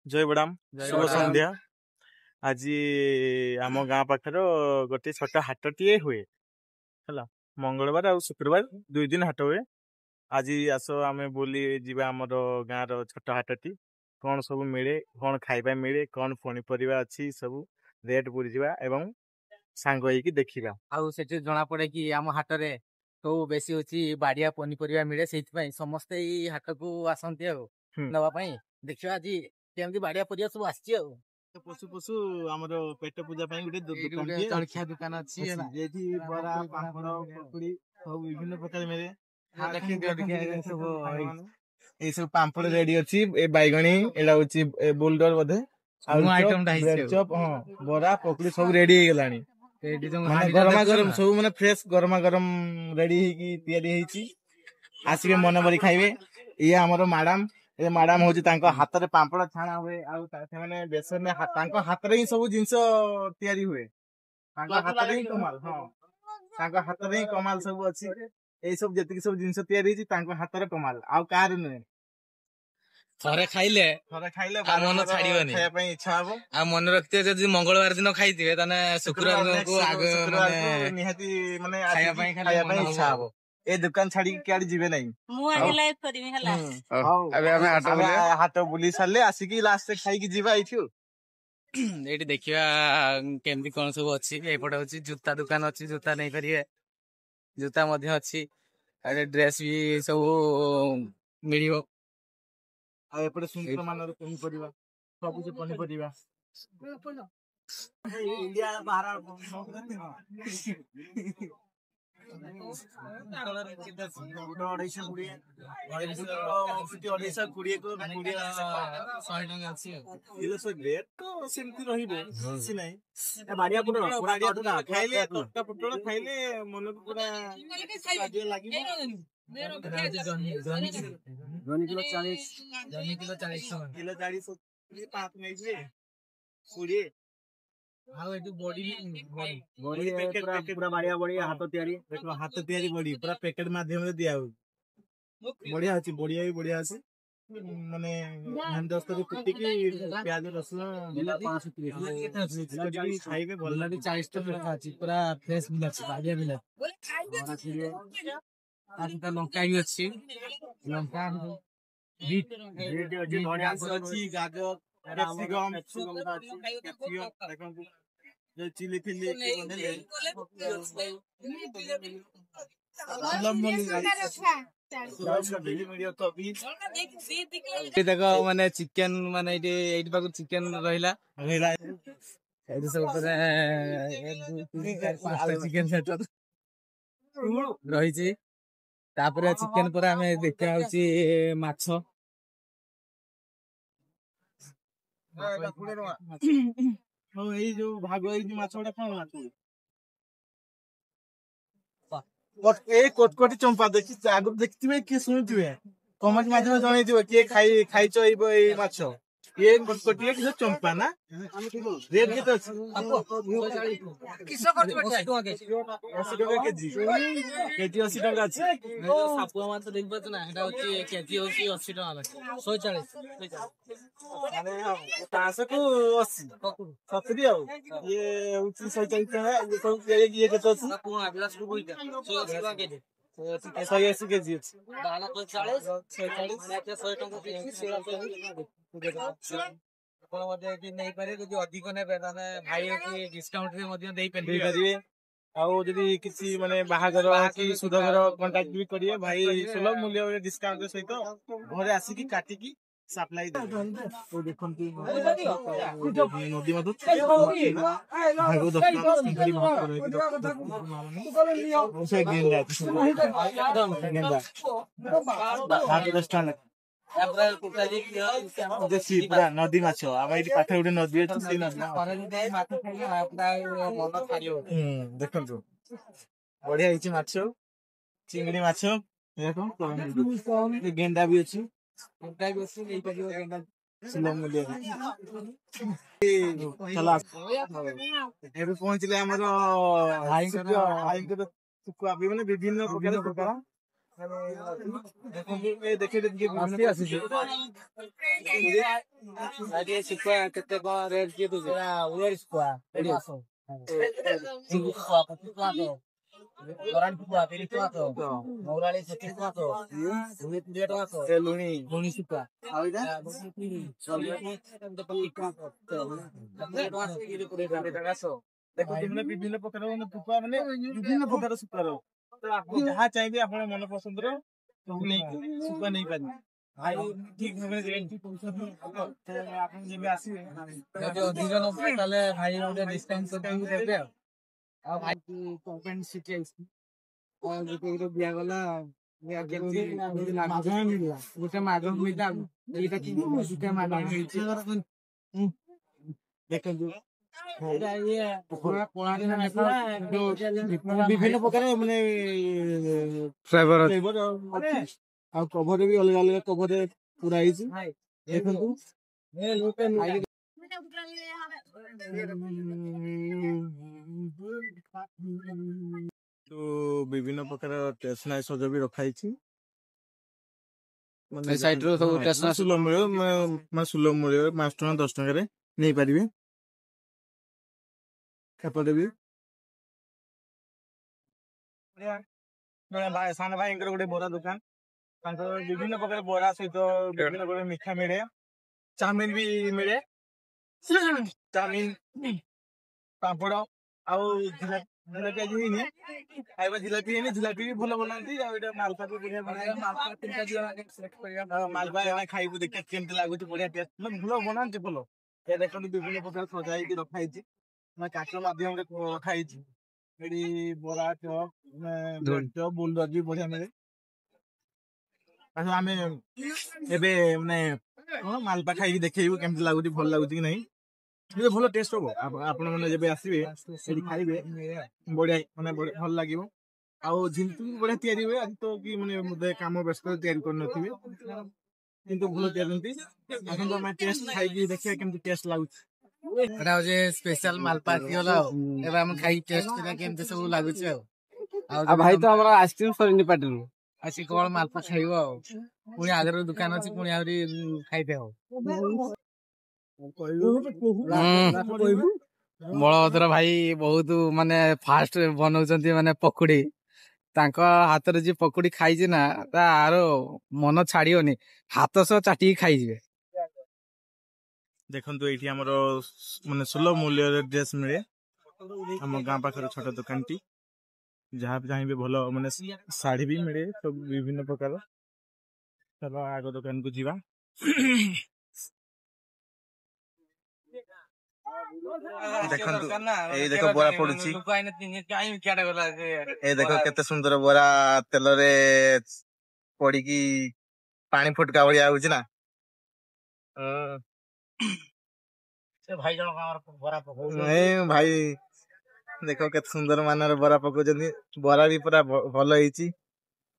जय बड़ाम शुभ संध्या। आज आम गाँ पाखर गोटे छोट हाटटे हुए है मंगलवार आ शुक्रवार 2 दिन हाट हुए। आज आस आम बुली जीवा आमर गाँव छोट हाटटी कौन सब मिले कौन खाइबा मिले कौन पनीपरिया अच्छी सब रेट बुझी जावा एवं सांग होइकी देखिबा। आउ सेठी जना पड़े कि आम हाटरे तो बेसी होची बाड़िया पनीपरिया मिले सेइथि समस्ते ई हाट को आसंती नवा पई देखियो आज केमती बाड़िया परिया सब आछि पशु पशु आमर पेट पूजा गोटे जलखिया दुकान अच्छी जेठी बरा पापड़ पकुड़ी सब विभिन्न प्रकार मिले। ये सब पापड़ रेडी अच्छी बैगणी एला होची बोल्डर बोधे चप हां बरा पकुड़ी सब रेडी हो गलानी माने गरमा गरम सब माने फ्रेश गरमा गरम रेडी ही तैयारी हेची आसिके मन भरी खाइबे। ये हमर मैडम ए मैडम होची तांको हाथ रे पापड़ छाणा हुए आ से माने बेसन में तांको हाथ रे ही सब जिंस तैयारी हुए तांको हाथ रे ही कमाल। हां तांको हाथ रे ही कमाल सब अछि ए सब जति सब जिंस तैयारी हेची तांको हाथ रे कमाल आ कार नै थरे खाइले मन छाड़ीबनी खाया पई इच्छा हबो आ मन रखते जदी मंगलवार दिन खाइथिबे तने शुक्रवार को आगे माने निहाती माने खाया पई इच्छा हबो। ए दुकान छाड़ी के आड़ी जीवे नहीं मु आगे लाइव करबी हला अबे हमें हाट बुली साले आसिकी लास्ट खाई की जीवा आइथियो। एठी देखिया केमती कोन सब अछि एपटे होची जूता दुकान अछि जूता नै करिए जूता मध्ये अछि अरे ड्रेस भी सब मिलियो आ एपटे सुंदर मानर पनी परिबा सब जे पनी परिबा इंडिया बाहर पूरा बढ़िया हाथ तैयारी देखो हाथ तैयारी बड़ी पूरा पैकेट माध्यम रे दिया हो बढ़िया अछि बढ़िया भी बढ़िया अछि माने हम दोस्त को कुट्टी की प्याज रसुन 530 खाइबे भल्ला 40 टका अछि पूरा फ्रेश मिला अछि बढ़िया मिला आटा लंका भी अछि लंका बीट अछि बढ़िया अछि गाजर कैप्सिकम देखो जो चिली फिली देखो माने चिकन माने एटी पाक चिकन रहिला एटी सब चिकन सेट रही छी तापर चिकन पर हमें देखा होची माछो हो एई जो भागो एई माछोडा कोन माछ ए कोटकोटी चंपा देखि आगु देखथिबे कि सुनिथिबे कमेंट माध्यम जणैथिबे के खाइचो एई माछ ये कोटकोटी कि चंपा ना रेट केते अछि किसो करथिबे 80 टका केजी 80 टका अछि सापुआ माछ देख पाछ ना एटा होची केजी होची 80 टका लागे 140 माने 500 को 80 70 आ ये होची 140 टका ये सब ये केते अछि कोन अभिलाष को बोलते 180 टका केजी 180 केजी अछि दाना 40 100 टका केजी ଆପଣ ମଧ୍ୟ ଏଠି ନେଇପାରିବେ ଯଦି ଅଧିକ ନେବେ ତାହେଲେ ଭାଇ କି ଡିସକାଉଣ୍ଟ ରେ ମଧ୍ୟ ଦେଇପାରିବେ ଆଉ ଯଦି କିଛି ମାନେ ବାହାଘର କି ସୁଧଘର କଣ୍ଟାକ୍ଟ ବି କରିବେ ଭାଇ ସୁଲଭ ମୂଲ୍ୟ ଡିସକାଉଣ୍ଟ ସହିତ ଘରେ ଆସିକି କାଟିକି ସପ୍ଲାଇ ଦେବେ। ଦେଖନ୍ତୁ ନଦୀ ମଧୁ नदी माछ आम ये पाठ गोटे नदी अच्छी देखु बढ़िया होती माछ चिंगड़ी माछ गेंडा भी अच्छी सुलभ मूल्य पहुंचले आमर भाई विभिन्न प्रकार देखिए केते कौन रेट किए तुझे मौराली 30 लुणी लुणी सुखा देखो विभिन्न प्रकार सुखा माने विभिन्न प्रकार सुखा तो आप जहाँ चाहिए आप मन पसंद सुखा नहीं पारे भाई ठीक भाव आसवे अधिक नब्बे भाई गोटे डिस्काउंट देवे भाई ओपन सिटी दिगला गोटे माग मिला देखो विभिन्न प्रकार माने फ्लेवर आ कवर भी अलग अलग कवर पूरा देखो तो विभिन्न प्रकार स्टेशनरी सज भी रखाई सुलभ मूल्य सुलभ मूल्य 5 टका 10 टका नहीं पारे एपटे भी सान भाई गोटे बोरा दुकान विभिन्न प्रकार बोरा सहित विभिन्न प्रकार मिठा मिले चाउमिन भी मिले चाउमिन पापड़ आउ जिलापी आज हुई खाଇବା जिलापी है जिलापी भी भल बनाती मालपा भी मालपा खाइबू देखिए केमती लगुच बढ़िया टेस्ट भल बनाते भल ये देखो विभिन्न प्रकार सजाई रखाई काच मध्यम रखाई बरा चप चप बुलडर भी बढ़िया मिले आम माने मालपा खाई देखो केमती लगुच भल लगुच कि नहीं भल टेस्ट हम आपण मैंने जब आसवे खाइबे बढ़िया माने भल लगे आउ झिंटू भी बढ़िया तैयारी हुए आज तो कि माने काम व्यस्त तैयारी कर भल तैयारी टेस्ट खाई देखिए केमती टेस्ट लगुच स्पेशल मालपा खाई टेस्ट केमती सब लगुच भाई तो हमारा आइसक्रीम सरी पार्टी अच्छी कौन मालपा खाइब पुणी आगर दुकान अच्छी पुणी आहरी खाइदे बलभद्र भाई बहुत माने फास्ट बनाउछन्ती माने पकुड़ी तांको हाथ रे जे पकुड़ी खाइजे ना तार मन छाड़ियोनी हाथ सह चाटी खाई जिवे देखंतु एठी हमरो माने सुलभ मूल्य ड्रेस मिले हम गां पाखर छोट दुकान टी जहाँ भी चाहिए भल माने साड़ी भी मिले सब विभिन्न प्रकार चलो आग दुकान को जीवा देखो बोरा पड़ुची देखो केते सुंदर बोरा तेल रे पड़ी की पानी फुटका भलिया होउची ना भाई जन बोरा पको भाई देखो केते सुंदर मानर बोरा पको बोरा भी पूरा भल होईची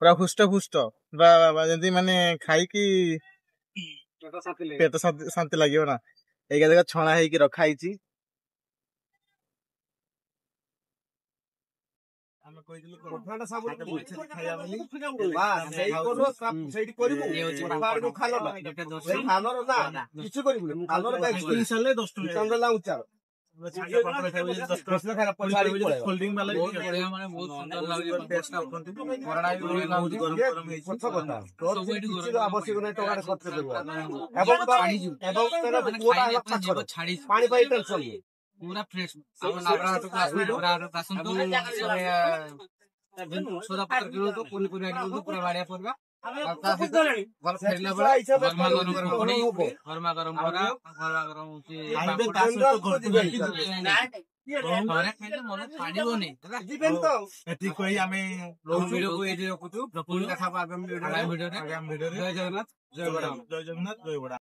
पूरा हुष्ट हुष्ट जंती माने खाई की पेट शांति लागियो ना एगा देखो छणा हेकी रखा आइची ଆମେ କହିଥିଲୁ କୋଠାଟା ସବୁ ଖାଇବା ବୋଲି ବାସ୍ ସେଇ କରୁ ସେଇଠି କରିବୁ ବାହାରକୁ ଖାଲର ସେଇ ଖାଲର ନା କିଛି କରିବୁନି ଖାଲର କାଇଁ ସାଲେ 10 ଟଙ୍କା ଚନ୍ଦ୍ରଲା ଉଚାର फोल्डिंग वाला बढ़िया माने बहुत सुंदर लागे टेस्ट करथि कोरडा भी बढ़िया लागे गरम गरम हेछि तो किछि आवश्यक नै टका खर्च करबो एवं तेरा कोटा छाड़ी पानी पाई टेंशन पूरा फ्रेश अब नाबरा हाथ का सुंदर सोदा पत्र किलो तो कोनी कोनी आनी तो पूरा बाड़िया परबा गरमा गरम बरा गरमा गरम जय जगन्नाथ जय बड़ा।